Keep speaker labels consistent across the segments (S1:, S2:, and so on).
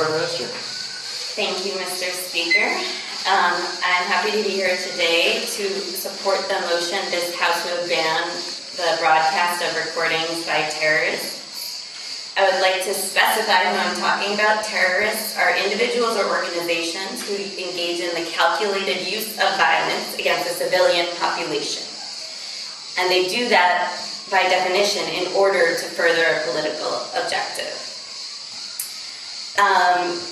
S1: Prime Minister.
S2: Thank you, Mr. Speaker. I'm happy to be here today to support the motion this House would ban the broadcast of recordings by terrorists. I would like to specify who I'm talking about. Terrorists are individuals or organizations who engage in the calculated use of violence against a civilian population. And they do that by definition in order to further a political objective.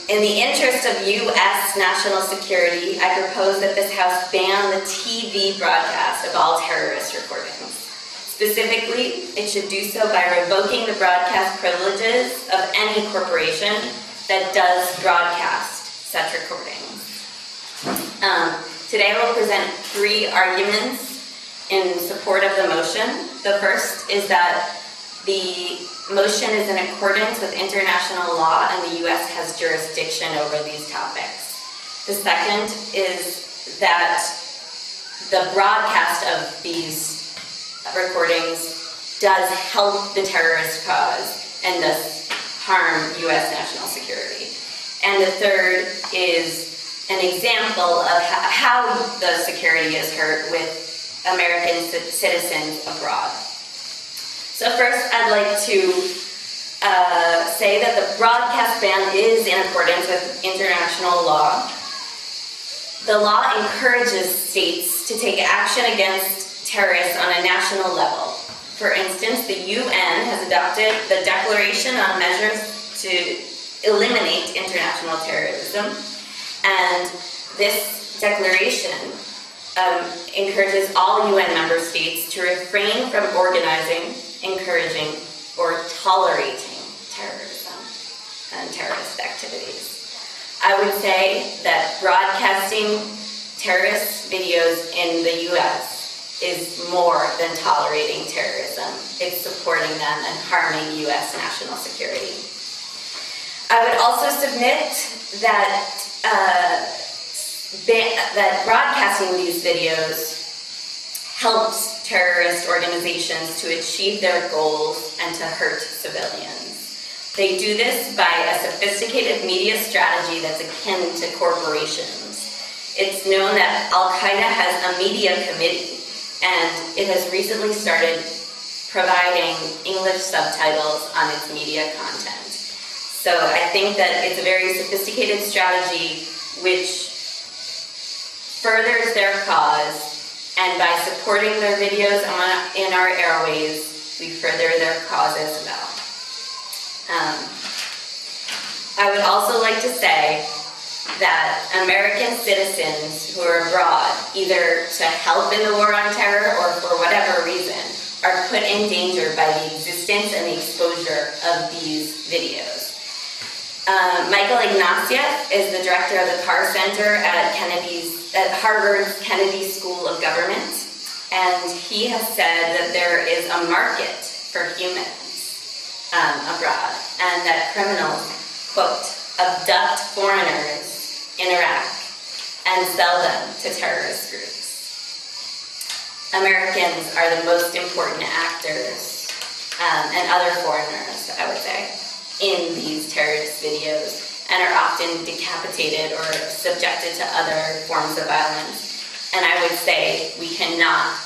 S2: In the interest of U.S. national security, I propose that this House ban the TV broadcast of all terrorist recordings. Specifically, it should do so by revoking the broadcast privileges of any corporation that does broadcast such recordings. Today I will present 3 arguments in support of the motion. The first is that the motion is in accordance with international law and the U.S. has jurisdiction over these topics. The second is that the broadcast of these recordings does help the terrorist cause and thus harm U.S. national security. And the third is an example of how the security is hurt with American citizens abroad. So first, I'd like to say that the broadcast ban is in accordance with international law. The law encourages states to take action against terrorists on a national level. For instance, the UN has adopted the Declaration on Measures to Eliminate International Terrorism, and this declaration encourages all UN member states to refrain from organizing, encouraging, or tolerating terrorism and terrorist activities. I would say that broadcasting terrorist videos in the U.S. is more than tolerating terrorism. It's supporting them and harming U.S. national security. I would also submit that that broadcasting these videos helps terrorist organizations to achieve their goals and to hurt civilians. They do this by a sophisticated media strategy that's akin to corporations. It's known that Al-Qaeda has a media committee, and it has recently started providing English subtitles on its media content. So I think that it's a very sophisticated strategy which furthers their cause, and by supporting their videos in our airways, we further their cause as well. I would also like to say that American citizens who are abroad, either to help in the war on terror or for whatever reason, are put in danger by the existence and the exposure of these videos. Michael Ignatieff is the director of the Carr Center at Harvard's Kennedy School of Government, and he has said that there is a market for humans abroad, and that criminals, quote, abduct foreigners in Iraq and sell them to terrorist groups. Americans are the most important actors, and other foreigners, I would say, in these terrorist videos, and are often decapitated or subjected to other forms of violence. And I would say we cannot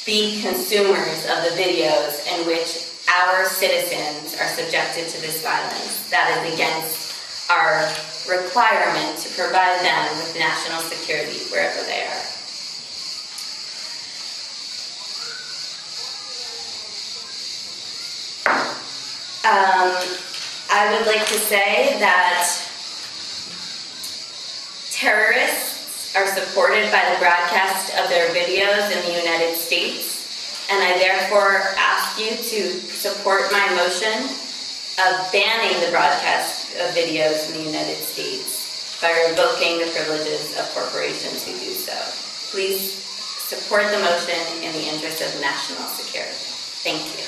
S2: be consumers of the videos in which our citizens are subjected to this violence. That is against our requirement to provide them with national security wherever they are. I would like to say that terrorists are supported by the broadcast of their videos in the United States, and I therefore ask you to support my motion of banning the broadcast of videos in the United States by revoking the privileges of corporations who do so. Please support the motion in the interest of national security. Thank you.